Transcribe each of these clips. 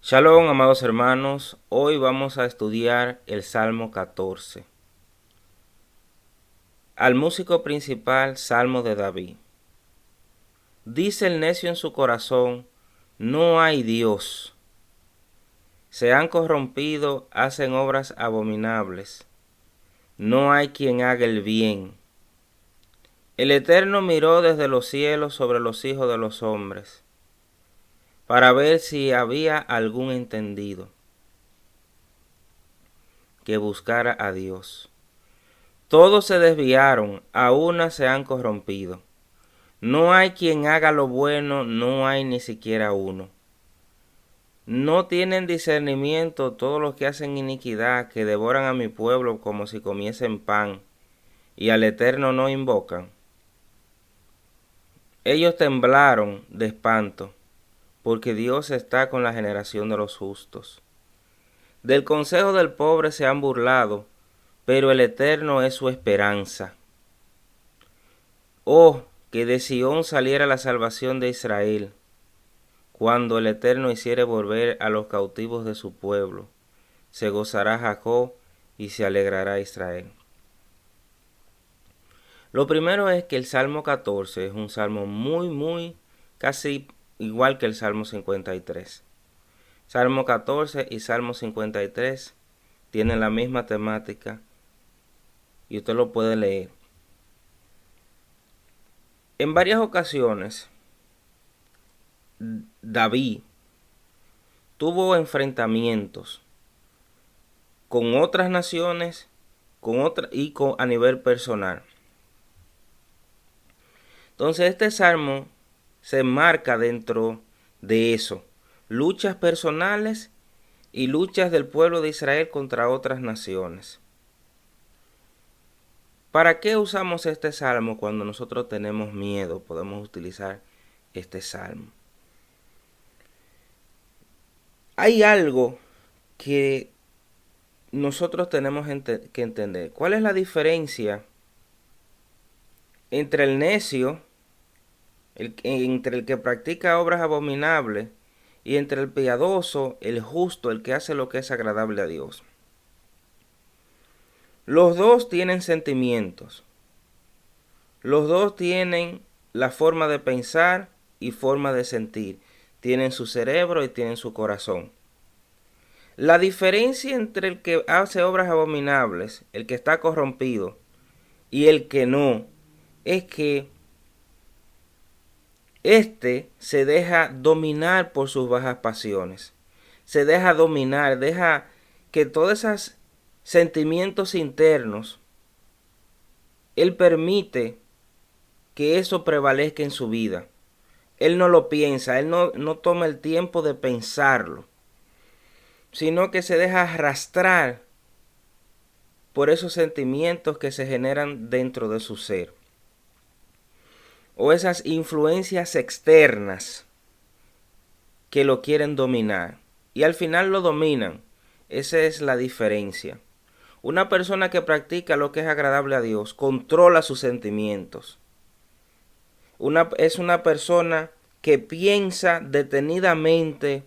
Shalom, amados hermanos. Hoy vamos a estudiar el Salmo 14. Al músico principal, Salmo de David. Dice el necio en su corazón: no hay Dios. Se han corrompido, hacen obras abominables. No hay quien haga el bien. El Eterno miró desde los cielos sobre los hijos de los hombres, para ver si había algún entendido que buscara a Dios. Todos se desviaron, a una se han corrompido. No hay quien haga lo bueno, no hay ni siquiera uno. No tienen discernimiento todos los que hacen iniquidad, que devoran a mi pueblo como si comiesen pan, y al Eterno no invocan. Ellos temblaron de espanto, porque Dios está con la generación de los justos. Del consejo del pobre se han burlado, pero el Eterno es su esperanza. Oh, que de Sión saliera la salvación de Israel, cuando el Eterno hiciere volver a los cautivos de su pueblo. Se gozará Jacob y se alegrará Israel. Lo primero es que el Salmo 14 es un salmo muy casi igual que el Salmo 53. Salmo 14 y Salmo 53 tienen la misma temática y usted lo puede leer. En varias ocasiones, David tuvo enfrentamientos con otras naciones a nivel personal. Entonces este salmo se enmarca dentro de eso, luchas personales y luchas del pueblo de Israel contra otras naciones. ¿Para qué usamos este salmo cuando nosotros tenemos miedo? Podemos utilizar este salmo. Hay algo que nosotros tenemos que entender. ¿Cuál es la diferencia entre el necio, entre el que practica obras abominables, y entre el piadoso, el justo, el que hace lo que es agradable a Dios? Los dos tienen sentimientos. Los dos tienen la forma de pensar y forma de sentir. Tienen su cerebro y tienen su corazón. La diferencia entre el que hace obras abominables, el que está corrompido, y el que no, es que este se deja dominar por sus bajas pasiones. Se deja dominar, deja que todos esos sentimientos internos, él permite que eso prevalezca en su vida. Él no lo piensa, él no toma el tiempo de pensarlo, sino que se deja arrastrar por esos sentimientos que se generan dentro de su ser, o esas influencias externas que lo quieren dominar, y al final lo dominan. Esa es la diferencia. Una persona que practica lo que es agradable a Dios controla sus sentimientos. Es una persona que piensa detenidamente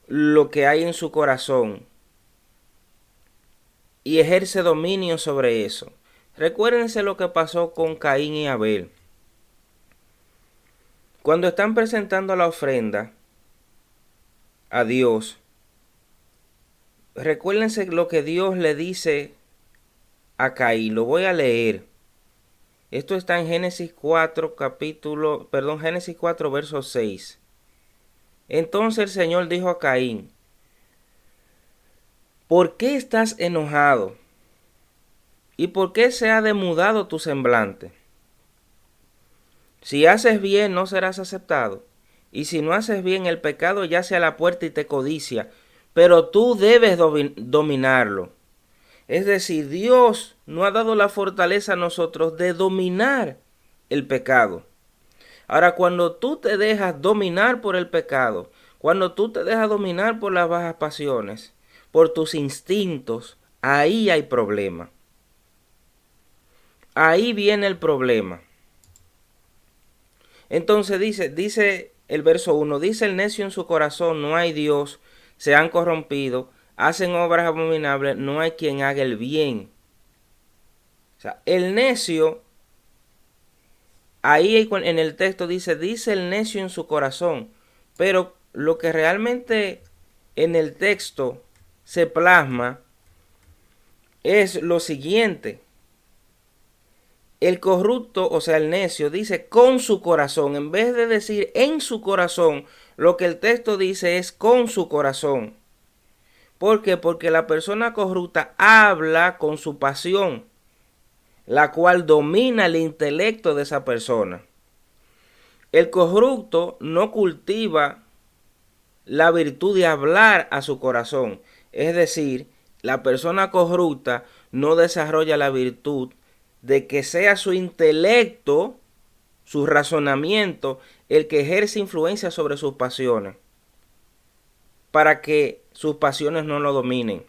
lo que hay en su corazón y ejerce dominio sobre eso. Recuérdense lo que pasó con Caín y Abel. Cuando están presentando la ofrenda a Dios, recuérdense lo que Dios le dice a Caín. Lo voy a leer. Esto está en Génesis 4, Génesis 4, verso 6. Entonces el Señor dijo a Caín: ¿por qué estás enojado? ¿Y por qué se ha demudado tu semblante? Si haces bien, no serás aceptado. Y si no haces bien, el pecado yace a la puerta y te codicia. Pero tú debes dominarlo. Es decir, Dios no ha dado la fortaleza a nosotros de dominar el pecado. Ahora, cuando tú te dejas dominar por el pecado, cuando tú te dejas dominar por las bajas pasiones, por tus instintos, ahí hay problema. Ahí viene el problema. Entonces dice el verso 1, dice el necio en su corazón, no hay Dios, se han corrompido, hacen obras abominables, no hay quien haga el bien. O sea, el necio, ahí en el texto dice el necio en su corazón, pero lo que realmente en el texto se plasma es lo siguiente. El corrupto, o sea, el necio, dice con su corazón. En vez de decir en su corazón, lo que el texto dice es con su corazón. ¿Por qué? Porque la persona corrupta habla con su pasión, la cual domina el intelecto de esa persona. El corrupto no cultiva la virtud de hablar a su corazón. Es decir, la persona corrupta no desarrolla la virtud de que sea su intelecto, su razonamiento, el que ejerce influencia sobre sus pasiones, para que sus pasiones no lo dominen.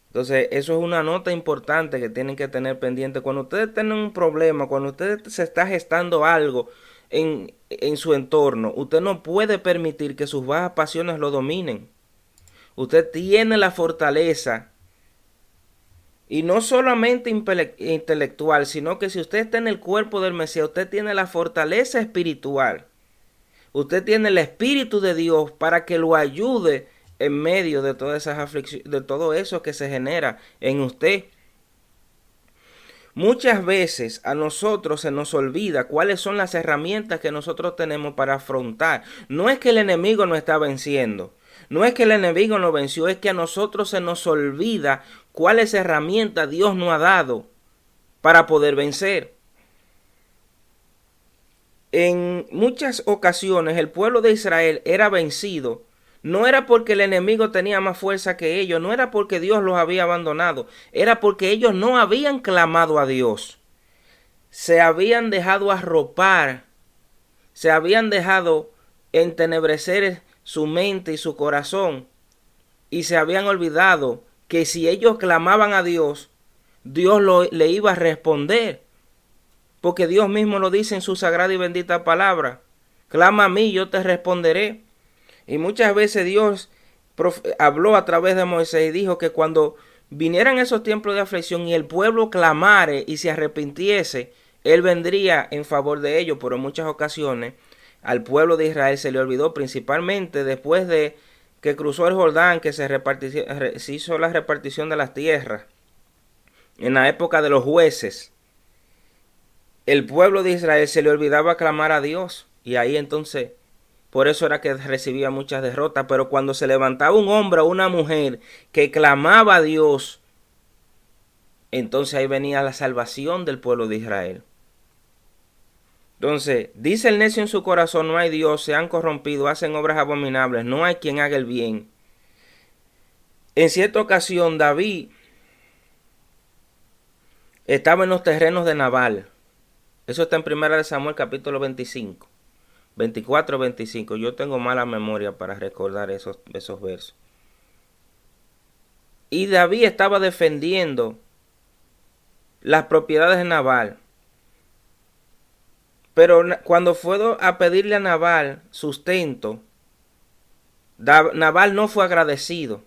Entonces, eso es una nota importante que tienen que tener pendiente. Cuando ustedes tienen un problema, cuando ustedes se está gestando algo en su entorno, usted no puede permitir que sus bajas pasiones lo dominen. Usted tiene la fortaleza, y no solamente intelectual, sino que si usted está en el cuerpo del Mesías, usted tiene la fortaleza espiritual. Usted tiene el Espíritu de Dios para que lo ayude en medio de todas esas aflicciones, de todo eso que se genera en usted. Muchas veces a nosotros se nos olvida cuáles son las herramientas que nosotros tenemos para afrontar. No es que el enemigo nos está venciendo, no es que el enemigo nos venció, es que a nosotros se nos olvida cuáles herramientas Dios nos ha dado para poder vencer. En muchas ocasiones el pueblo de Israel era vencido. No era porque el enemigo tenía más fuerza que ellos, no era porque Dios los había abandonado, era porque ellos no habían clamado a Dios. Se habían dejado arropar, se habían dejado entenebrecer su mente y su corazón, y se habían olvidado que si ellos clamaban a Dios, Dios le iba a responder. Porque Dios mismo lo dice en su sagrada y bendita palabra. Clama a mí, yo te responderé. Y muchas veces Dios habló a través de Moisés y dijo que cuando vinieran esos tiempos de aflicción y el pueblo clamare y se arrepintiese, Él vendría en favor de ellos. Pero en muchas ocasiones al pueblo de Israel se le olvidó, principalmente después de que cruzó el Jordán, que se hizo la repartición de las tierras, en la época de los jueces. El pueblo de Israel se le olvidaba clamar a Dios, y ahí entonces, por eso era que recibía muchas derrotas. Pero cuando se levantaba un hombre o una mujer que clamaba a Dios, entonces ahí venía la salvación del pueblo de Israel. Entonces, dice el necio en su corazón, no hay Dios, se han corrompido, hacen obras abominables, no hay quien haga el bien. En cierta ocasión, David estaba en los terrenos de Nabal. Eso está en 1 Samuel capítulo 25, 24, 25. Yo tengo mala memoria para recordar esos versos. Y David estaba defendiendo las propiedades de Nabal. Pero cuando fue a pedirle a Nabal sustento, Nabal no fue agradecido.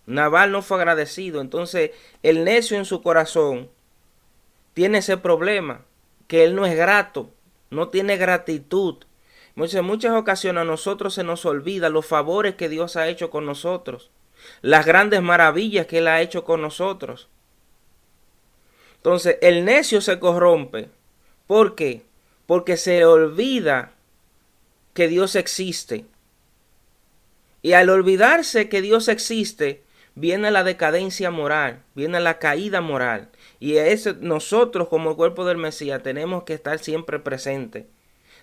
Nabal no fue agradecido. Entonces el necio en su corazón tiene ese problema, que él no es grato, no tiene gratitud. En muchas ocasiones a nosotros se nos olvida los favores que Dios ha hecho con nosotros, las grandes maravillas que Él ha hecho con nosotros. Entonces el necio se corrompe. ¿Por qué? Porque se olvida que Dios existe. Y al olvidarse que Dios existe, viene la decadencia moral, viene la caída moral. Y nosotros como cuerpo del Mesías tenemos que estar siempre presentes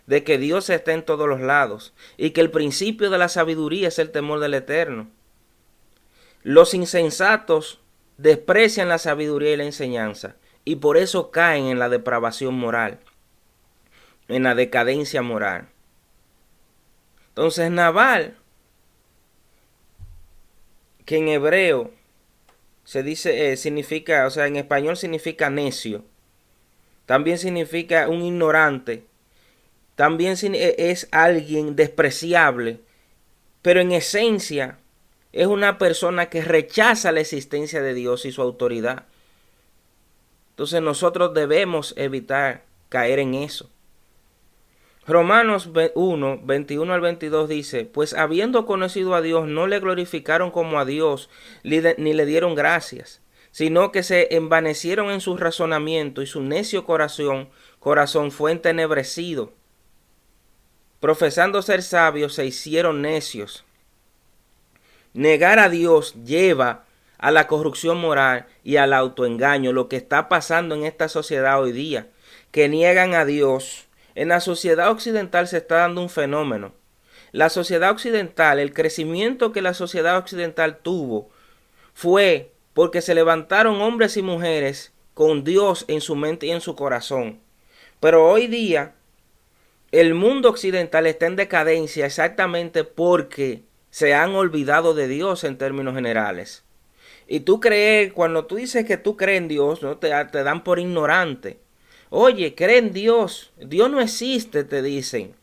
de que Dios está en todos los lados y que el principio de la sabiduría es el temor del Eterno. Los insensatos desprecian la sabiduría y la enseñanza y por eso caen en la depravación moral, en la decadencia moral. Entonces Nabal, que en hebreo se dice, significa, o sea, en español significa necio, también significa un ignorante, también es alguien despreciable, pero en esencia es una persona que rechaza la existencia de Dios y su autoridad. Entonces nosotros debemos evitar caer en eso. Romanos 1, 21 al 22 dice, pues habiendo conocido a Dios, no le glorificaron como a Dios, ni le dieron gracias, sino que se envanecieron en su razonamiento y su necio corazón fue entenebrecido. Profesando ser sabios, se hicieron necios. Negar a Dios lleva a la corrupción moral y al autoengaño, lo que está pasando en esta sociedad hoy día, que niegan a Dios. En la sociedad occidental se está dando un fenómeno. La sociedad occidental, el crecimiento que la sociedad occidental tuvo fue porque se levantaron hombres y mujeres con Dios en su mente y en su corazón. Pero hoy día el mundo occidental está en decadencia exactamente porque se han olvidado de Dios en términos generales. Y tú crees, cuando tú dices que tú crees en Dios, ¿no? te dan por ignorante. Oye, cree en Dios. Dios no existe, te dicen.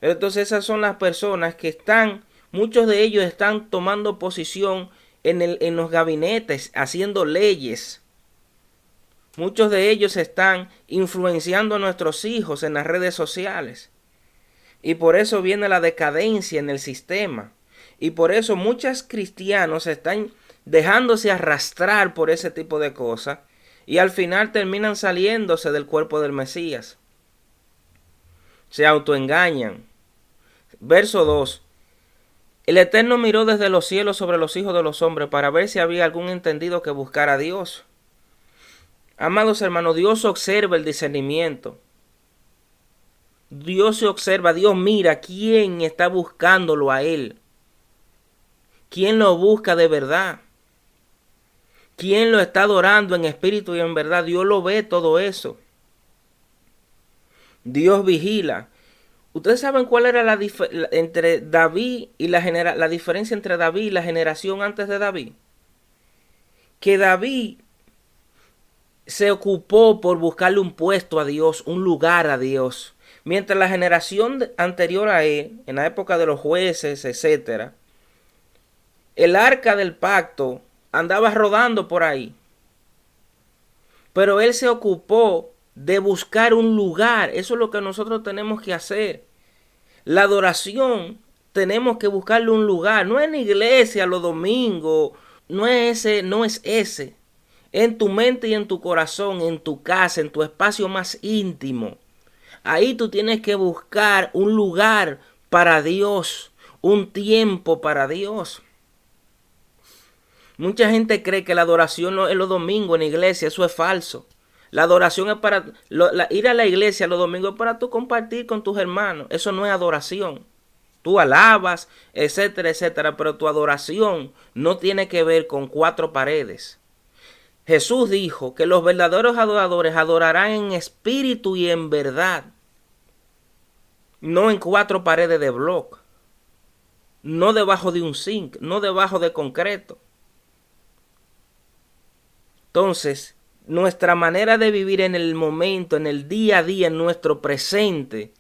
Pero entonces esas son las personas que están, muchos de ellos están tomando posición en los gabinetes, haciendo leyes. Muchos de ellos están influenciando a nuestros hijos en las redes sociales. Y por eso viene la decadencia en el sistema. Y por eso muchos cristianos están dejándose arrastrar por ese tipo de cosas. Y al final terminan saliéndose del cuerpo del Mesías. Se autoengañan. Verso 2. El Eterno miró desde los cielos sobre los hijos de los hombres para ver si había algún entendido que buscara a Dios. Amados hermanos, Dios observa el discernimiento. Dios se observa, Dios mira quién está buscándolo a Él. ¿Quién lo busca de verdad? ¿Quién lo está adorando en espíritu y en verdad? Dios lo ve todo eso. Dios vigila. ¿Ustedes saben cuál era la diferencia entre David y la diferencia entre David y la generación antes de David? Que David se ocupó por buscarle un puesto a Dios, un lugar a Dios. Mientras la generación anterior a él, en la época de los jueces, etc., el arca del pacto andaba rodando por ahí. Pero él se ocupó de buscar un lugar. Eso es lo que nosotros tenemos que hacer. La adoración tenemos que buscarle un lugar. No en la iglesia los domingos. No es ese. En tu mente y en tu corazón, en tu casa, en tu espacio más íntimo. Ahí tú tienes que buscar un lugar para Dios. Un tiempo para Dios. Mucha gente cree que la adoración no es los domingos en la iglesia. Eso es falso. La adoración es para... ir a la iglesia los domingos es para tú compartir con tus hermanos. Eso no es adoración. Tú alabas, etcétera, etcétera. Pero tu adoración no tiene que ver con cuatro paredes. Jesús dijo que los verdaderos adoradores adorarán en espíritu y en verdad. No en cuatro paredes de bloc. No debajo de un zinc. No debajo de concreto. Entonces, nuestra manera de vivir en el momento, en el día a día, en nuestro presente,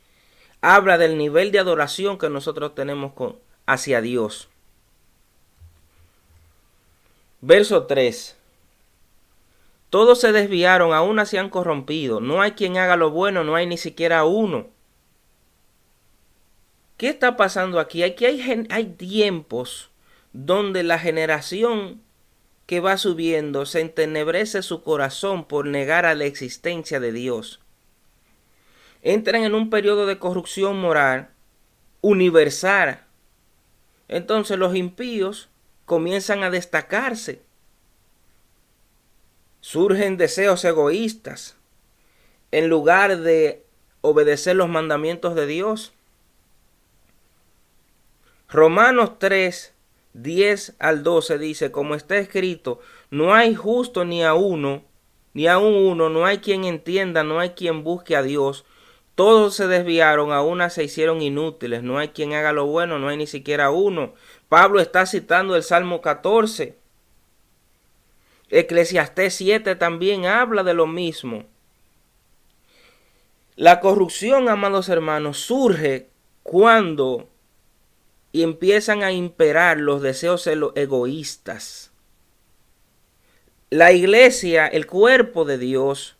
habla del nivel de adoración que nosotros tenemos hacia Dios. Verso 3. Todos se desviaron, a una se han corrompido. No hay quien haga lo bueno, no hay ni siquiera uno. ¿Qué está pasando aquí? Aquí hay tiempos donde la generación que va subiendo se entenebrece su corazón por negar a la existencia de Dios. Entran en un periodo de corrupción moral universal. Entonces los impíos comienzan a destacarse. Surgen deseos egoístas en lugar de obedecer los mandamientos de Dios. Romanos 3, 10 al 12 dice, como está escrito, no hay justo ni a uno, no hay quien entienda, no hay quien busque a Dios. Todos se desviaron, a una se hicieron inútiles, no hay quien haga lo bueno, no hay ni siquiera uno. Pablo está citando el Salmo 14. Eclesiastés 7 también habla de lo mismo. La corrupción, amados hermanos, surge cuando empiezan a imperar los deseos egoístas. La iglesia, el cuerpo de Dios,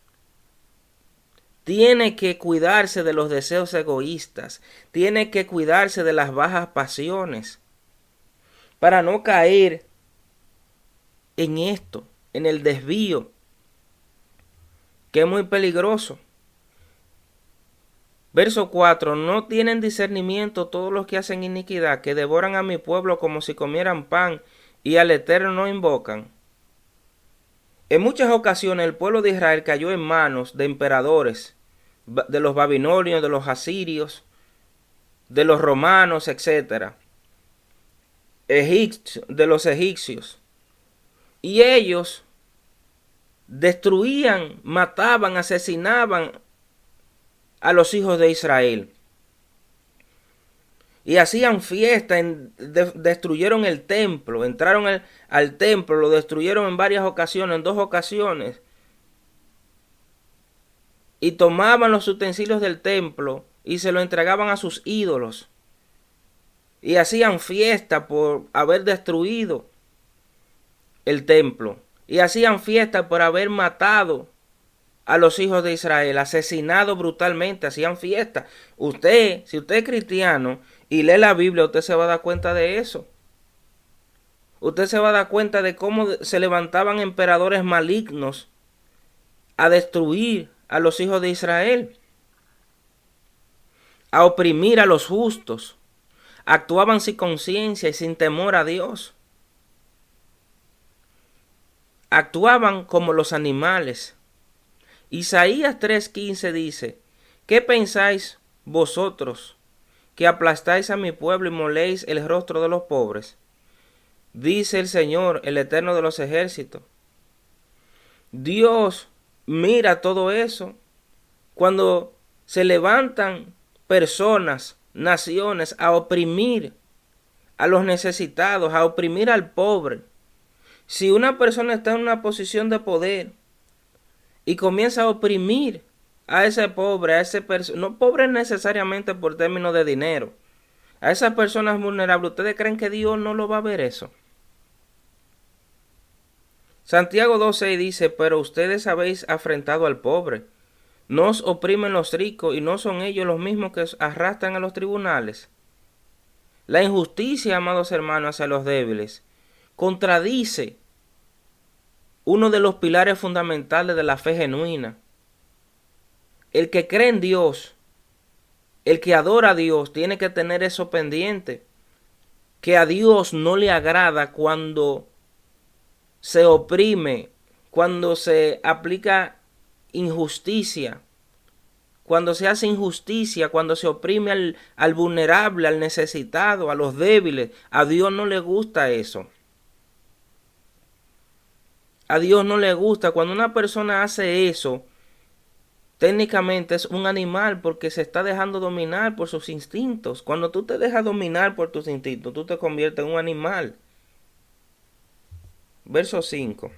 tiene que cuidarse de los deseos egoístas, tiene que cuidarse de las bajas pasiones, para no caer en esto, en el desvío, que es muy peligroso. Verso 4. No tienen discernimiento todos los que hacen iniquidad, que devoran a mi pueblo como si comieran pan, y al Eterno no invocan. En muchas ocasiones el pueblo de Israel cayó en manos de emperadores, de los babilonios, de los asirios, de los romanos, etc., de los egipcios. Y ellos destruían, mataban, asesinaban a los hijos de Israel. Y hacían fiesta, destruyeron el templo, entraron al templo, lo destruyeron en varias ocasiones, en 2 ocasiones. Y tomaban los utensilios del templo y se lo entregaban a sus ídolos. Y hacían fiesta por haber destruido el templo. Y hacían fiesta por haber matado a los hijos de Israel, asesinado brutalmente, hacían fiesta. Usted, si usted es cristiano y lee la Biblia, usted se va a dar cuenta de eso. Usted se va a dar cuenta de cómo se levantaban emperadores malignos a destruir a los hijos de Israel, a oprimir a los justos. Actuaban sin conciencia y sin temor a Dios. Actuaban como los animales. Isaías 3:15 dice: ¿qué pensáis vosotros que aplastáis a mi pueblo y moléis el rostro de los pobres? Dice el Señor, el Eterno de los ejércitos. Dios mira todo eso. Cuando se levantan personas, naciones, a oprimir a los necesitados, a oprimir al pobre. Si una persona está en una posición de poder y comienza a oprimir a ese pobre, a ese no pobre necesariamente por términos de dinero, a esas personas vulnerables, ¿ustedes creen que Dios no lo va a ver eso? Santiago 2:6 dice: pero ustedes habéis afrentado al pobre, no os oprimen los ricos, y no son ellos los mismos que os arrastran a los tribunales. La injusticia, amados hermanos, hacia los débiles contradice uno de los pilares fundamentales de la fe genuina. El que cree en Dios, el que adora a Dios, tiene que tener eso pendiente, que a Dios no le agrada cuando se oprime, cuando se aplica injusticia, cuando se hace injusticia, cuando se oprime al vulnerable, al necesitado, a los débiles. A Dios no le gusta eso. A Dios no le gusta. Cuando una persona hace eso, técnicamente es un animal, porque se está dejando dominar por sus instintos. Cuando tú te dejas dominar por tus instintos, tú te conviertes en un animal. Verso 5.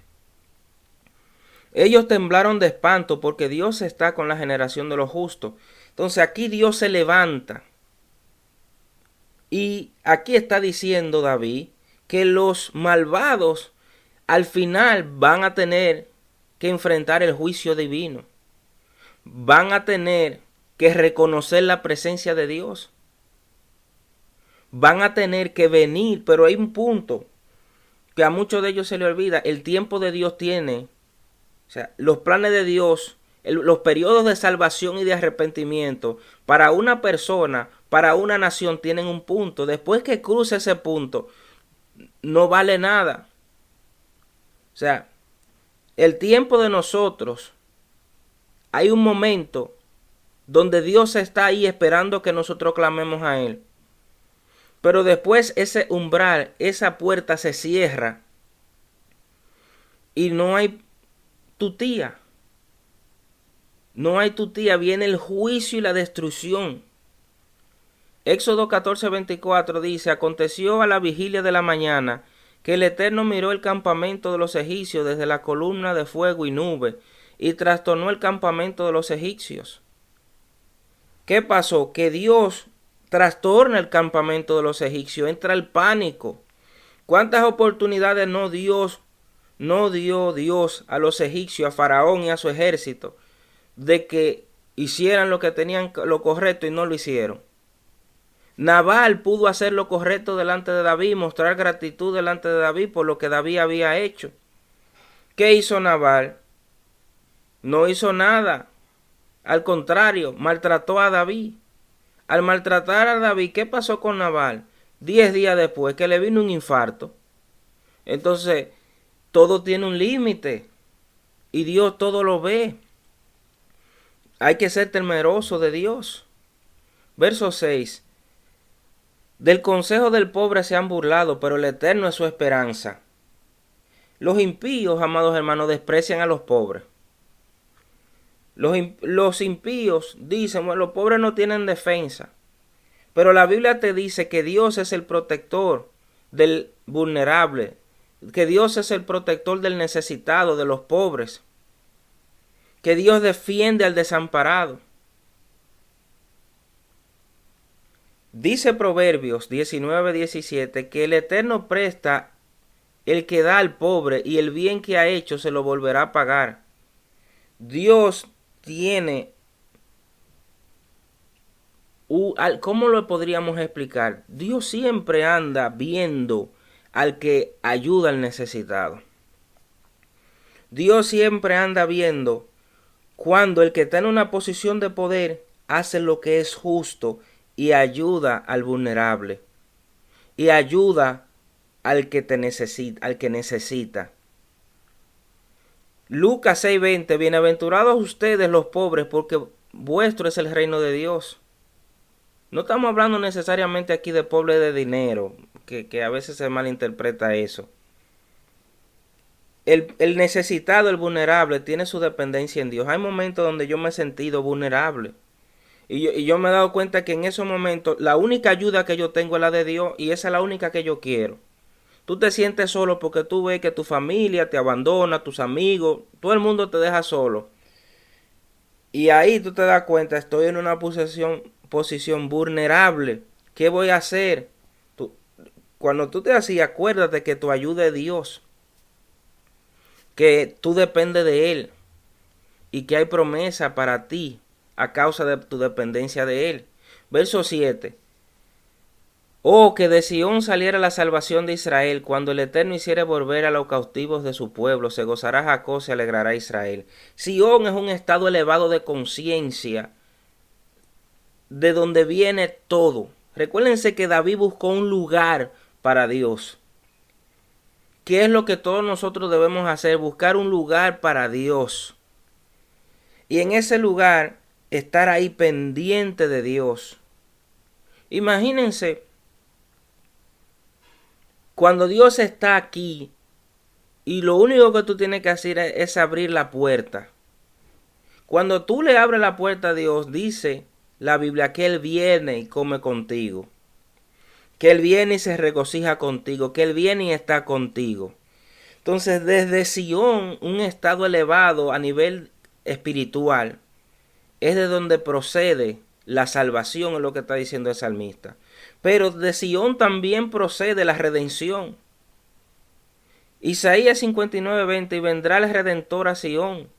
Ellos temblaron de espanto porque Dios está con la generación de los justos. Entonces aquí Dios se levanta. Y aquí está diciendo David que los malvados al final van a tener que enfrentar el juicio divino. Van a tener que reconocer la presencia de Dios. Van a tener que venir, pero hay un punto que a muchos de ellos se les olvida. El tiempo de Dios tiene, o sea, los planes de Dios, los periodos de salvación y de arrepentimiento para una persona, para una nación, tienen un punto. Después que cruce ese punto, no vale nada. O sea, el tiempo de nosotros, hay un momento donde Dios está ahí esperando que nosotros clamemos a Él. Pero después ese umbral, esa puerta se cierra y no hay tutía. No hay tutía, viene el juicio y la destrucción. Éxodo 14:24 dice: aconteció a la vigilia de la mañana que el Eterno miró el campamento de los egipcios desde la columna de fuego y nube, y trastornó el campamento de los egipcios. ¿Qué pasó? Que Dios trastorna el campamento de los egipcios, entra el pánico. ¿Cuántas oportunidades no dio Dios a los egipcios, a Faraón y a su ejército, de que hicieran lo que tenían lo correcto y no lo hicieron? Nabal pudo hacer lo correcto delante de David, mostrar gratitud delante de David por lo que David había hecho. ¿Qué hizo Nabal? No hizo nada. Al contrario, maltrató a David. Al maltratar a David, ¿qué pasó con Nabal? 10 días después, que le vino un infarto. Entonces, todo tiene un límite. Y Dios todo lo ve. Hay que ser temeroso de Dios. Verso 6. Del consejo del pobre se han burlado, pero el Eterno es su esperanza. Los impíos, amados hermanos, desprecian a los pobres. Los impíos dicen, bueno, los pobres no tienen defensa. Pero la Biblia te dice que Dios es el protector del vulnerable, que Dios es el protector del necesitado, de los pobres, que Dios defiende al desamparado. Dice Proverbios 19:17 que el Eterno presta el que da al pobre y el bien que ha hecho se lo volverá a pagar. Dios tiene, ¿cómo lo podríamos explicar? Dios siempre anda viendo al que ayuda al necesitado. Dios siempre anda viendo cuando el que está en una posición de poder hace lo que es justo y ayuda al vulnerable y ayuda al que necesita. Lucas 6:20, bienaventurados ustedes los pobres, porque vuestro es el reino de Dios. No estamos hablando necesariamente aquí de pobres de dinero, que a veces se malinterpreta eso. El necesitado, el vulnerable, tiene su dependencia en Dios. Hay momentos donde yo me he sentido vulnerable. Y yo me he dado cuenta que en esos momentos la única ayuda que yo tengo es la de Dios y esa es la única que yo quiero. Tú te sientes solo porque tú ves que tu familia te abandona, tus amigos, todo el mundo te deja solo. Y ahí tú te das cuenta, estoy en una posición vulnerable. ¿Qué voy a hacer? Cuando tú te así, acuérdate que tu ayuda es Dios, que tú dependes de Él y que hay promesa para ti a causa de tu dependencia de Él. Verso 7. Oh, que de Sión saliera la salvación de Israel, cuando el Eterno hiciere volver a los cautivos de su pueblo, se gozará Jacob, se alegrará Israel. Sión es un estado elevado de conciencia, de donde viene todo. Recuérdense que David buscó un lugar para Dios. ¿Qué es lo que todos nosotros debemos hacer? Buscar un lugar para Dios. Y en ese lugar, estar ahí pendiente de Dios. Imagínense cuando Dios está aquí y lo único que tú tienes que hacer es abrir la puerta. Cuando tú le abres la puerta a Dios, dice la Biblia que Él viene y come contigo. Que Él viene y se regocija contigo. Que Él viene y está contigo. Entonces, desde Sión, un estado elevado a nivel espiritual, es de donde procede la salvación, es lo que está diciendo el salmista. Pero de Sión también procede la redención. Isaías 59:20, y vendrá el Redentor a Sión,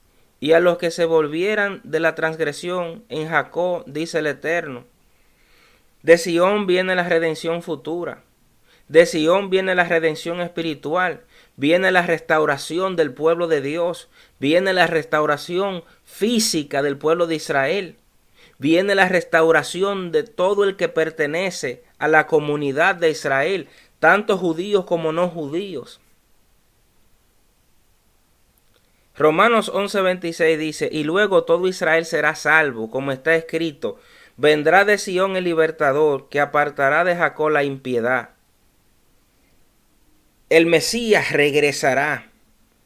y a los que se volvieran de la transgresión en Jacob, dice el Eterno. De Sión viene la redención futura. De Sión viene la redención espiritual. Viene la restauración del pueblo de Dios. Viene la restauración física del pueblo de Israel. Viene la restauración de todo el que pertenece a la comunidad de Israel, tanto judíos como no judíos. Romanos 11:26 dice, y luego todo Israel será salvo, como está escrito, vendrá de Sión el libertador, que apartará de Jacob la impiedad. El Mesías regresará,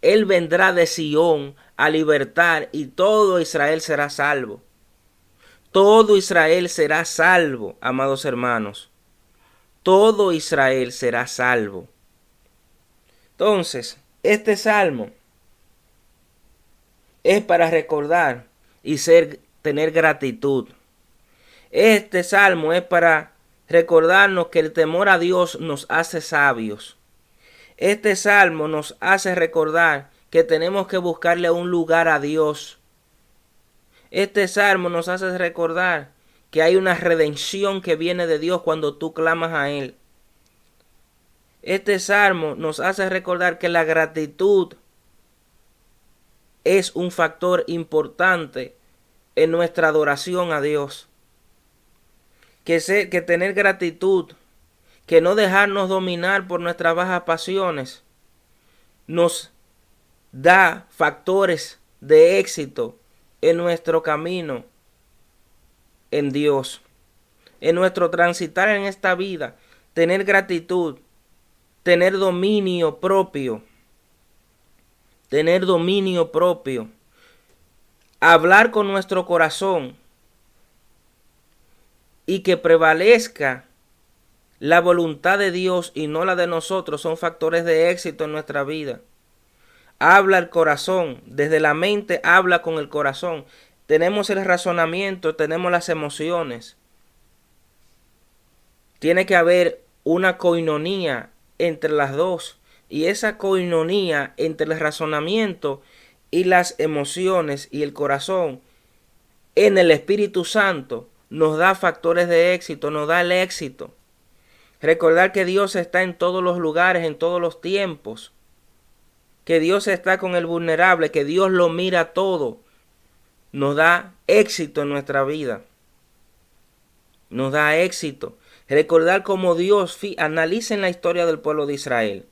Él vendrá de Sión a libertar y todo Israel será salvo. Todo Israel será salvo, amados hermanos. Todo Israel será salvo. Entonces, este salmo es para recordar y tener gratitud. Este salmo es para recordarnos que el temor a Dios nos hace sabios. Este salmo nos hace recordar que tenemos que buscarle un lugar a Dios. Este salmo nos hace recordar que hay una redención que viene de Dios cuando tú clamas a Él. Este salmo nos hace recordar que la gratitud es un factor importante en nuestra adoración a Dios. Que tener gratitud, que no dejarnos dominar por nuestras bajas pasiones, nos da factores de éxito en nuestro camino en Dios, en nuestro transitar en esta vida. Tener gratitud, tener dominio propio, hablar con nuestro corazón y que prevalezca la voluntad de Dios y no la de nosotros son factores de éxito en nuestra vida. Habla el corazón, desde la mente habla con el corazón. Tenemos el razonamiento, tenemos las emociones. Tiene que haber una coinonía entre las dos. Y esa coinonía entre el razonamiento y las emociones y el corazón en el Espíritu Santo nos da factores de éxito, nos da el éxito. Recordar que Dios está en todos los lugares, en todos los tiempos. Que Dios está con el vulnerable, que Dios lo mira todo. Nos da éxito en nuestra vida. Nos da éxito. Recordar cómo Dios, analicen la historia del pueblo de Israel.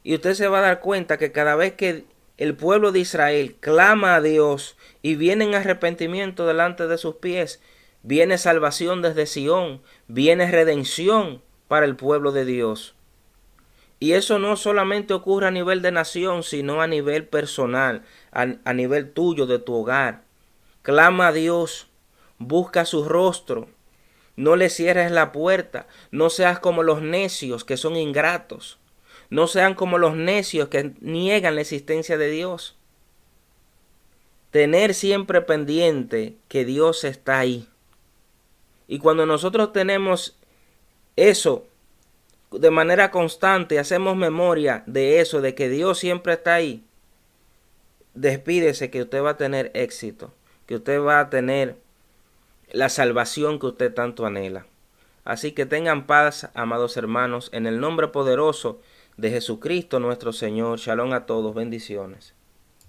Y usted se va a dar cuenta que cada vez que el pueblo de Israel clama a Dios y viene en arrepentimiento delante de sus pies, viene salvación desde Sión, viene redención para el pueblo de Dios. Y eso no solamente ocurre a nivel de nación, sino a nivel personal, a nivel tuyo, de tu hogar. Clama a Dios, busca su rostro, no le cierres la puerta, no seas como los necios que son ingratos, no sean como los necios que niegan la existencia de Dios. Tener siempre pendiente que Dios está ahí. Y cuando nosotros tenemos eso de manera constante, hacemos memoria de eso, de que Dios siempre está ahí, despídese que usted va a tener éxito, que usted va a tener la salvación que usted tanto anhela. Así que tengan paz, amados hermanos, en el nombre poderoso de Jesucristo nuestro Señor. Shalom a todos, bendiciones.